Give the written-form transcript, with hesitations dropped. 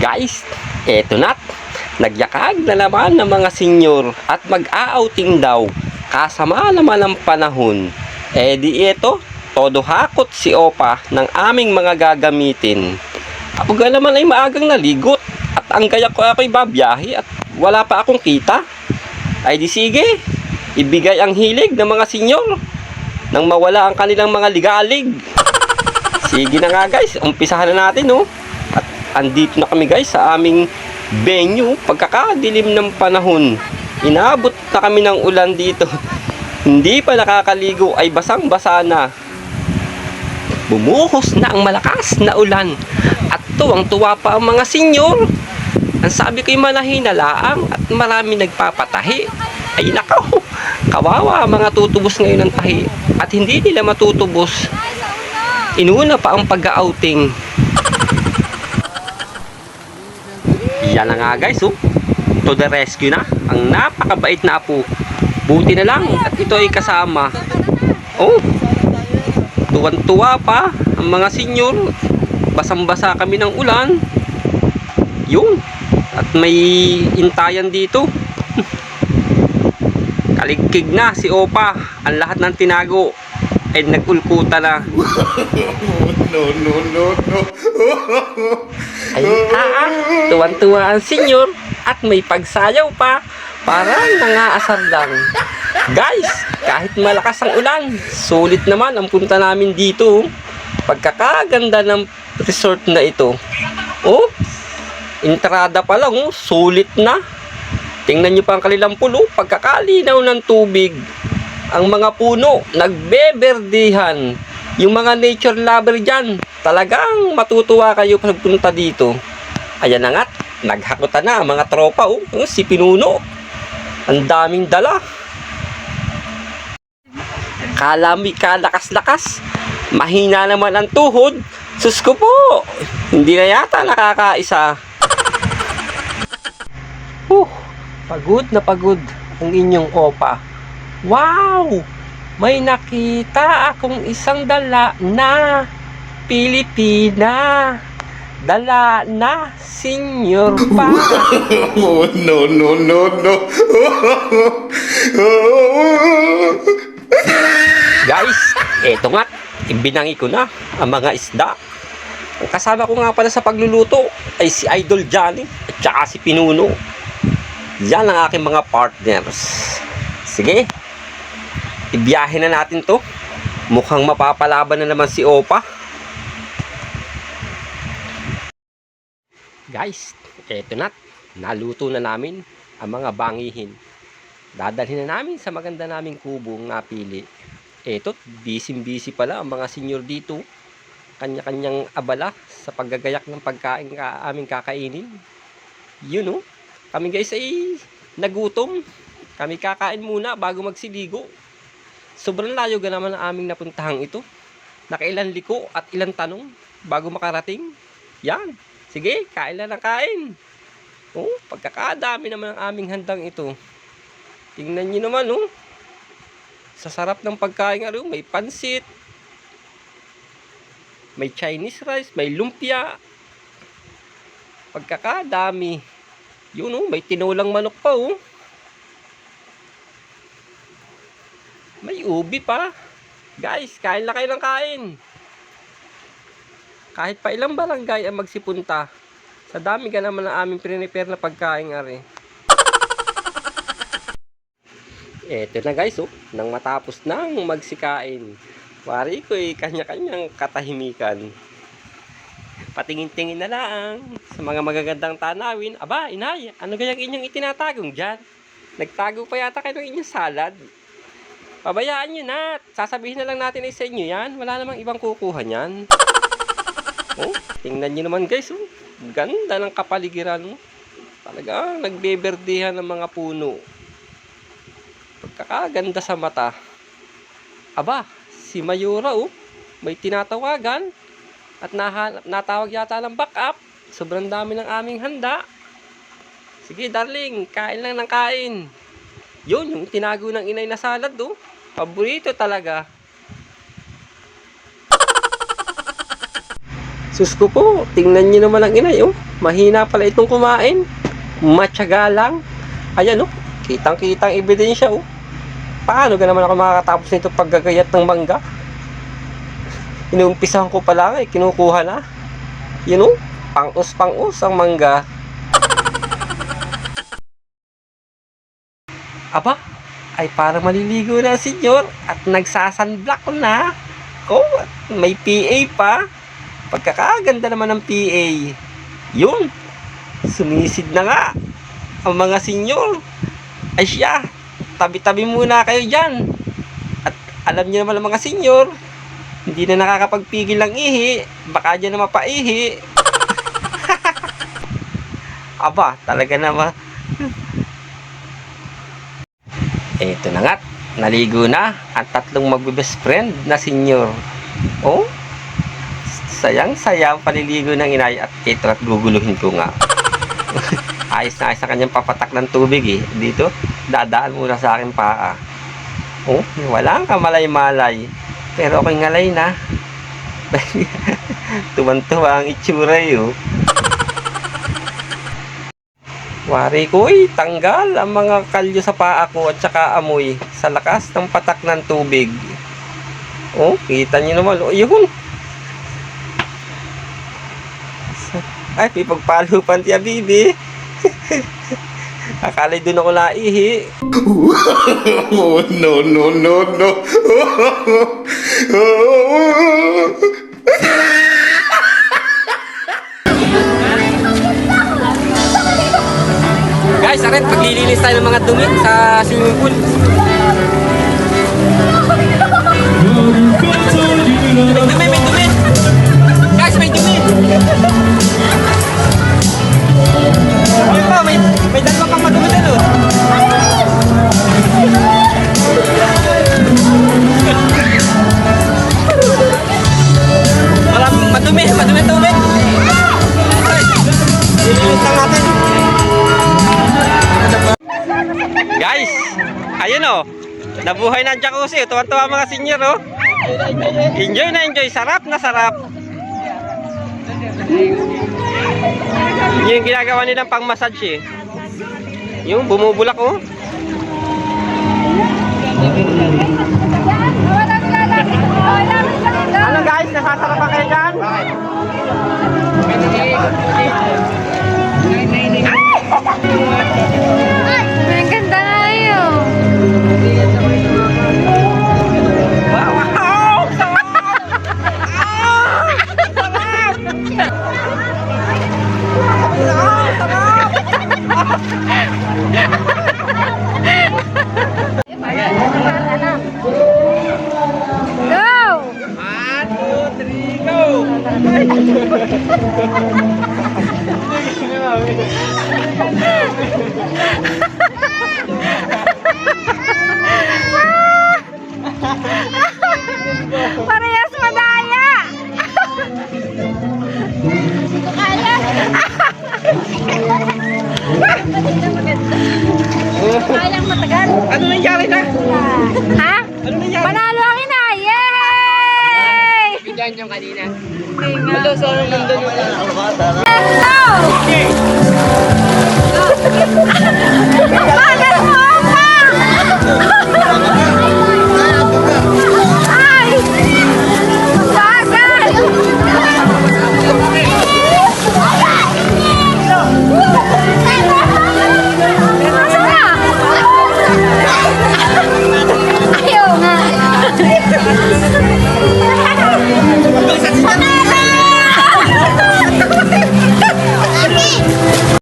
Guys, eto na. Nagyakag na naman ng mga senyor at mag-a-outing daw. Kasama naman ang panahon. Di eto, todo hakot si Opa ng aming mga gagamitin. Ako ga naman ay maagang naligot at ang kaya ko ako'y babiyahe at wala pa akong kita. Ay di sige, ibigay ang hilig ng mga senyor nang mawala ang kanilang mga ligalig. Sige na nga guys, umpisahan na natin At andito na kami guys sa aming venue pagkakadilim ng panahon. Inabot na kami ng ulan dito. Hindi pa nakakaligo ay basang-basa na. Bumuhos na ang malakas na ulan at tuwang-tuwa pa ang mga senyor. Ang sabi ko'y manahin na laang at marami nagpapatahi. Ay nakaw, kawawa mga tutubos ngayon ng tahi at hindi nila matutubos. Inuna pa ang pag-outing. Yan na nga guys, to the rescue na. Ang napakabait na apo. Buti na lang at ito ay kasama. Tuwan-tuwa pa ang mga senyor. Basang-basa kami ng ulan. Yun. At may intayan dito. Kaligkig na si Opa. Ang lahat ng tinago ay nagkulkuta na. No. Ay, tuwan-tuwa ang senyor at may pagsayaw pa. Parang nangaasar lang. Guys, kahit malakas ang ulan, sulit naman ang punta namin dito. Pagkakaganda ng resort na ito. Entrada pa lang, sulit na. Tingnan nyo pa ang kanilang pulo, pagkakalinaw ng tubig. Ang mga puno, nagbeberdihan. Yung mga nature lover dyan, talagang matutuwa kayo pagpunta dito. Ayan na nga, naghakutan na ang mga tropa. Si Pinuno, ang daming dala. Kalami kalakas-lakas, mahina naman ang tuhod. Sus ko po, hindi na yata nakakaisa. Pagod na pagod ang inyong Opa. Wow! May nakita akong isang dala na Pilipina. Dala na senyor pa. No. Guys, eto nga, ibinangi ko na ang mga isda. Ang kasama ko nga pala sa pagluluto ay si Idol Johnny at saka si Pinuno. Yan ang aking mga partners. Sige, ibiyahe na natin to. Mukhang mapapalaban na naman si Opa. Guys, eto na. Naluto na namin ang mga bangihin. Dadalhin na namin sa maganda naming kubong napili. Eto, busy pala ang mga senyor dito. Kanya-kanyang abala sa paggagayak ng pagkain aming kakainin. Yun kami guys ay nagutom. Kami kakain muna bago magsiligo. Sobrang layo ga naman ang aming napuntahang ito. Nakailan liko at ilang tanong bago makarating. Yan. Sige, kain na ng kain. Pagkakadami naman ang aming handang ito. Tingnan nyo naman sa sarap ng pagkain may pansit. May Chinese rice, may lumpia. Pagkakadami. Yun may tinulang manok pa May ubi pa. Guys, kain na kayo ng kain. Kahit pa ilang barangay ang magsipunta. Sa dami ka naman ang aming prepare na pagkain Eto na guys nang matapos nang magsikain. Wari ko kanya-kanyang katahimikan. Patingin-tingin na lang sa mga magagandang tanawin. Aba, inay, ano gayang inyong itinatagong dyan? Nagtago pa yata kayo ng inyong salad. Pabayaan nyo na. Sasabihin na lang natin sa inyo yan. Wala namang ibang kukuha nyan. Tingnan nyo naman guys. Ganda ng kapaligiran. Talagang nagbeberdihan ng mga puno. Pagkakaganda sa mata. Aba, si Mayura may tinatawagan. At natawag yata ng backup. Sobrang dami ng aming handa. Sige darling, kain lang ng kain. Yun, yung tinago ng inay na salad paborito talaga. Sus ko po, tingnan nyo naman ang inay mahina pala itong kumain. Matyaga lang. Ayan oh, kitang-kitang ebidensya oh. Paano ka naman ako makakatapos nito paggagayat ng mangga? Inuumpisahan ko pa lang eh, kinukuha na. Yun oh, pang-us ang mangga. Aba, ay parang maliligo na senyor at nagsasunblock na. Oh, may PA pa. Pagkakaganda naman ng PA. Yun, sumisid na nga ang mga senyor. Ay siya, tabi-tabi muna kayo dyan. At alam niyo naman ang mga senyor, hindi na nakakapagpigil ng ihi. Baka dyan na mapaihi. Aba, talaga naman. Eto na nga, naligo na ang tatlong magbe-best friend na senyor. Oh, sayang-saya ang paliligo ng inay at ito at guguluhin ko nga. Ayos na ayos na kanyang papatak ng tubig eh. Dito, dadaan muna sa akin paa. Oh, walang kamalay-malay. Pero ako'y ngalay na. Tuwan-tuwa ang itsura yun. Wari ko tanggal ang mga kalyo sa paa ko at saka amoy sa lakas ng patak ng tubig. Oh, kita niyo naman. Oh, yun. Ay, pipagpalo pa tiya, bibi. Akala'y doon ako naihi. Oh, no, no, no, no. Guys, aret, paglilinis tayo ng mga dumi sa swimming pool. May dumi! Guys, may dumi! Ay pa, may dalawang kang madumi dalo. Madumi tubig. Ilinis lang natin. Guys, ayun oh, nabuhay na ang jacuzzi. Tuwan-tuwa mga senior oh. Enjoy na enjoy, sarap na sarap. Yun yung ginagawa nilang pang massage eh. Yung bumubulak oh. Ano guys, nasasarap pa kayo dyan? Ay, ang ganda na yun. Wow! Sarap! Ah! Sarap! Go! 1, 2, 3, go! Parehas madaya! Kailang matagal. Ano nangyari na? Ha? Ano nangyari? Panalo ang ina! Yay! Bigyan yung kanina. Okay nga. Ito, so nandun yung... Let's go! Okay.